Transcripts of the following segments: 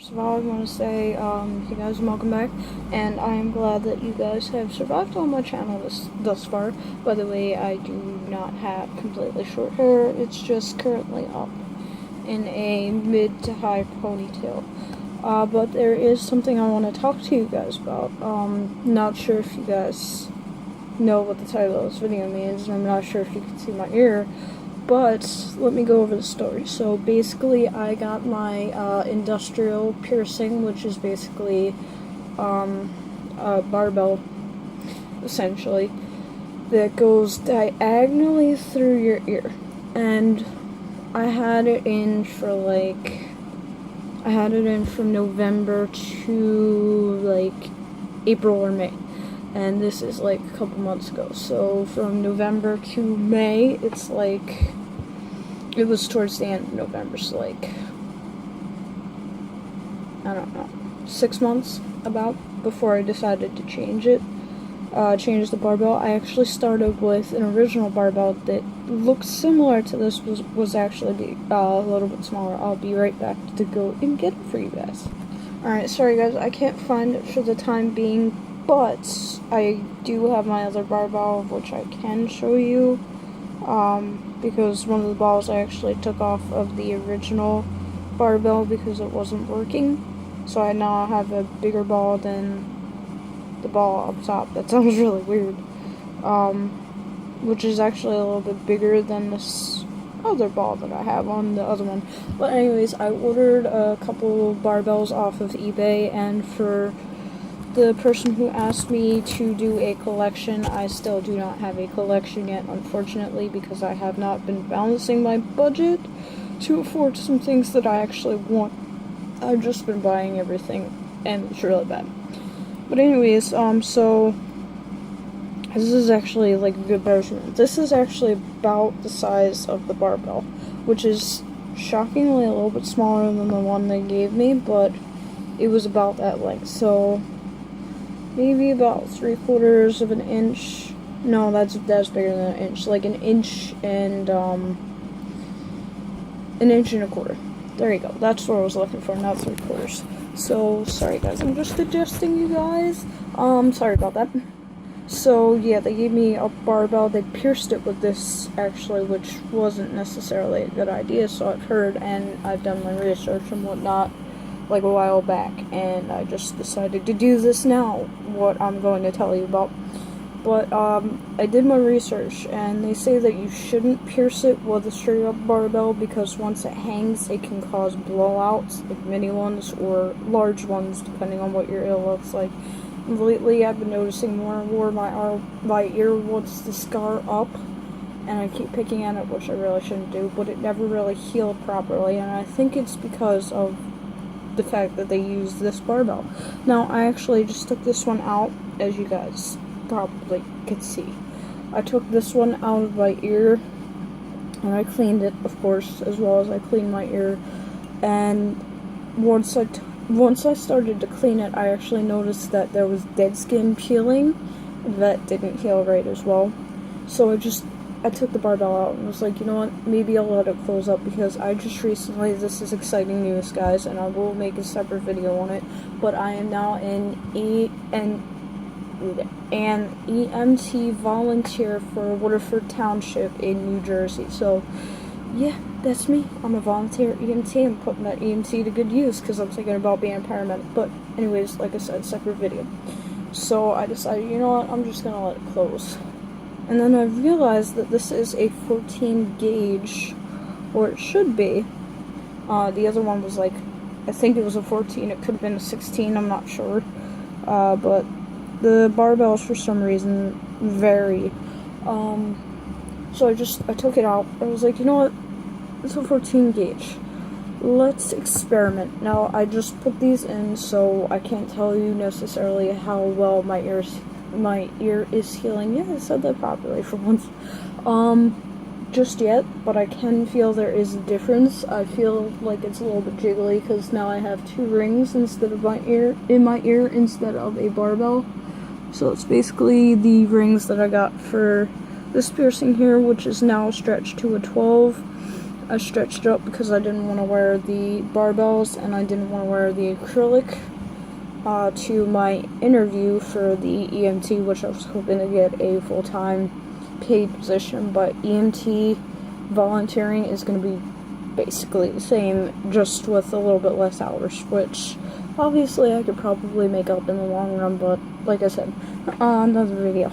First of all, I want to say, you guys, welcome back, and I am glad that you guys have survived on my channel thus far. By the way, I do not have completely short hair, it's just currently up in a mid to high ponytail. But there is something I want to talk to you guys about. Not sure if you guys know what the title of this video means, and I'm not sure if you can see my ear. But let me go over the story. So basically, I got my industrial piercing, which is basically a barbell, essentially, that goes diagonally through your ear. And I had it in from November to April or May. And this is a couple months ago. So from November to May, it was towards the end of November, so I don't know, 6 months about before I decided to change the barbell. I actually started with an original barbell that looked similar to this, was actually a little bit smaller. I'll be right back to go and get it for you guys. Alright, sorry guys, I can't find it for the time being, but I do have my other barbell, which I can show you, because one of the balls I actually took off of the original barbell because it wasn't working. So I now have a bigger ball than the ball up top. That sounds really weird. Which is actually a little bit bigger than this other ball that I have on the other one. But anyways, I ordered a couple barbells off of eBay, and for the person who asked me to do a collection, I still do not have a collection yet, unfortunately, because I have not been balancing my budget to afford some things that I actually want. I've just been buying everything, and it's really bad. But anyways, so this is actually a good measurement. This is actually about the size of the barbell, which is shockingly a little bit smaller than the one they gave me, but it was about that length. So maybe about 3/4 of an inch. No, that's bigger than an inch. Like an inch and an inch and a quarter. There you go. That's what I was looking for, not 3/4. So sorry guys, I'm just adjusting you guys. Sorry about that. So yeah, they gave me a barbell. They pierced it with this actually, which wasn't necessarily a good idea. So I've heard, and I've done my research and whatnot a while back, and I just decided to do this now, what I'm going to tell you about. But I did my research, and they say that you shouldn't pierce it with a straight up barbell, because once it hangs, it can cause blowouts, like mini ones or large ones, depending on what your ear looks like. Lately, I've been noticing more and more my ear wants to scar up, and I keep picking at it, which I really shouldn't do, but it never really healed properly, and I think it's because of the fact that they use this barbell. Now, I actually just took this one out, as you guys probably could see. I took this one out of my ear, and I cleaned it, of course, as well as I cleaned my ear, and once I started to clean it, I actually noticed that there was dead skin peeling that didn't heal right as well. So I took the barbell out and was like, you know what, maybe I'll let it close up, because I just recently, this is exciting news guys, and I will make a separate video on it, but I am now an EMT volunteer for Waterford Township in New Jersey. So yeah, that's me. I'm a volunteer EMT. I'm putting that EMT to good use, because I'm thinking about being a paramedic. But anyways, like I said, separate video. So I decided, you know what, I'm just gonna let it close. And then I realized that this is a 14 gauge, or it should be. The other one was I think it was a 14, it could have been a 16, I'm not sure. But the barbells, for some reason, vary. So I took it out. I was like, you know what, it's a 14 gauge. Let's experiment. Now, I just put these in, so I can't tell you necessarily how well my ear is healing. Yeah, I said that properly for once. Just yet, but I can feel there is a difference. I feel like it's a little bit jiggly, because now I have 2 rings instead of in my ear instead of a barbell. So it's basically the rings that I got for this piercing here, which is now stretched to a 12. I stretched it up because I didn't want to wear the barbells and I didn't want to wear the acrylic to my interview for the EMT, which I was hoping to get a full-time paid position, but EMT volunteering is going to be basically the same, just with a little bit less hours, which obviously I could probably make up in the long run, but like I said, another video.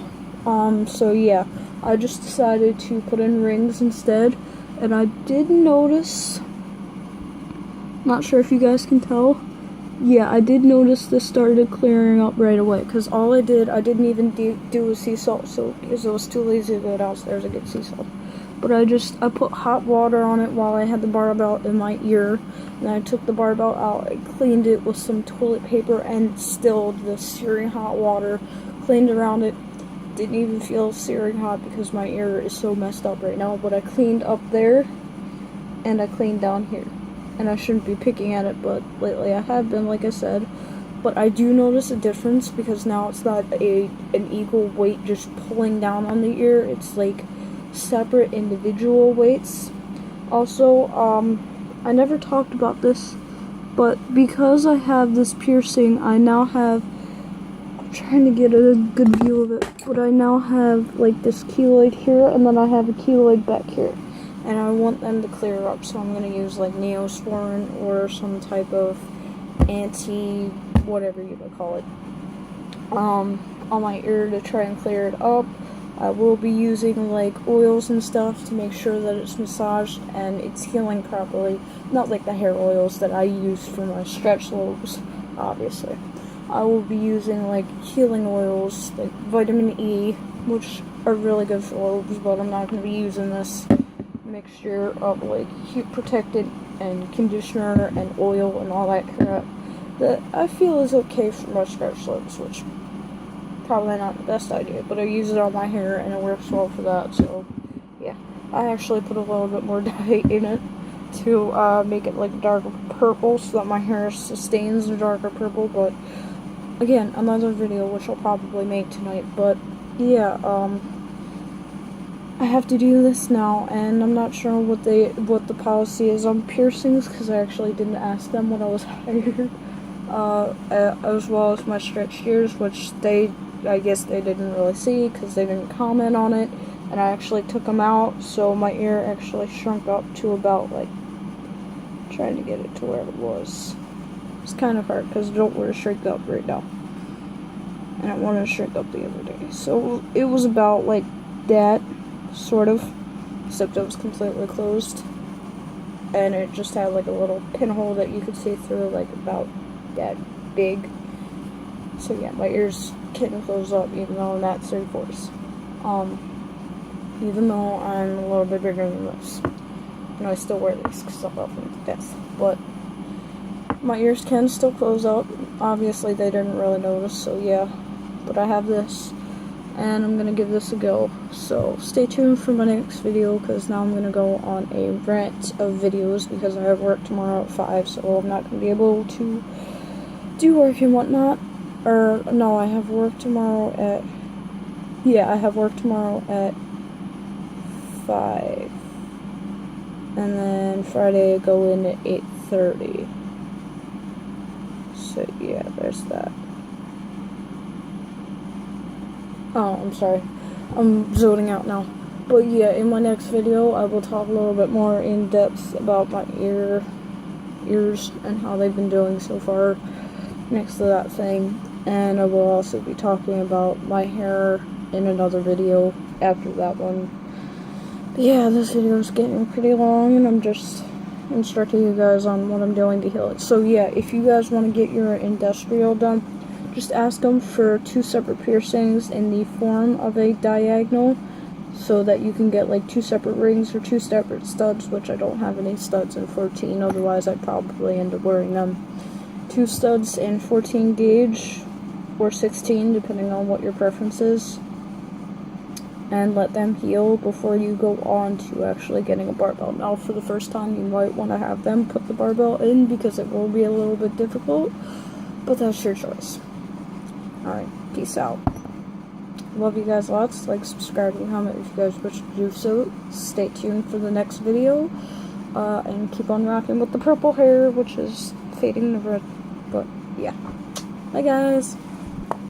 So yeah, I just decided to put in rings instead, and I did notice, not sure if you guys can tell, yeah, I did notice this started clearing up right away, because all I didn't even do a sea salt soak, because I was too lazy to go downstairs and get sea salt. But I put hot water on it while I had the barbell in my ear, and I took the barbell out, I cleaned it with some toilet paper and distilled the searing hot water, cleaned around it. Didn't even feel searing hot because my ear is so messed up right now, but I cleaned up there, and I cleaned down here. And I shouldn't be picking at it, but lately I have been, like I said. But I do notice a difference, because now it's not an equal weight just pulling down on the ear, it's like separate individual weights. Also, I never talked about this, but because I have this piercing, I now have, I'm trying to get a good view of it, but I now have like this keloid here, and then I have a keloid back here, and I want them to clear up, so I'm going to use like Neosporin or some type of whatever you would call it, on my ear to try and clear it up. I will be using like oils and stuff to make sure that it's massaged and it's healing properly. Not like the hair oils that I use for my stretch lobes, obviously. I will be using like healing oils, like vitamin E, which are really good for lobes, but I'm not going to be using this mixture of like heat protectant and conditioner and oil and all that crap that I feel is okay for my stretch lobes, which probably not the best idea, but I use it on my hair and it works well for that. So yeah, I actually put a little bit more dye in it to make it like darker purple so that my hair sustains a darker purple. But again, another video which I'll probably make tonight. But yeah, I have to do this now, and I'm not sure what the policy is on piercings, because I actually didn't ask them when I was hired, as well as my stretched ears, which I guess they didn't really see because they didn't comment on it, and I actually took them out, so my ear actually shrunk up to about, like, trying to get it to where it was. It's kind of hard because I don't want to shrink up right now, and I want to shrink up the other day, so it was about like that, sort of, except it was completely closed, and it just had like a little pinhole that you could see through, like about that big. So yeah, my ears getting closed up, even though I'm at 3/4. Even though I'm a little bit bigger than this. And I still wear these because I love them to death. But my ears can still close up. Obviously they didn't really notice, so yeah. But I have this, and I'm gonna give this a go. So stay tuned for my next video, because now I'm gonna go on a rant of videos because I have work tomorrow at 5, so I'm not gonna be able to do work and whatnot. Or, no, I have work tomorrow at, yeah, I have work tomorrow at 5. And then Friday I go in at 8:30. So, yeah, there's that. Oh, I'm sorry. I'm zoning out now. But yeah, in my next video, I will talk a little bit more in depth about my ears and how they've been doing so far next to that thing. And I will also be talking about my hair in another video after that one. But yeah, this video is getting pretty long, and I'm just instructing you guys on what I'm doing to heal it. So yeah, if you guys want to get your industrial done, just ask them for 2 separate piercings in the form of a diagonal, so that you can get like 2 separate rings or 2 separate studs, which I don't have any studs in 14, otherwise I'd probably end up wearing them. 2 studs in 14 gauge or 16, depending on what your preference is, and let them heal before you go on to actually getting a barbell. Now, for the first time, you might want to have them put the barbell in, because it will be a little bit difficult, but that's your choice. Alright, peace out. Love you guys lots. Like, subscribe, and comment if you guys wish to do so. Stay tuned for the next video. and keep on rocking with the purple hair, which is fading to red. But yeah. Bye guys.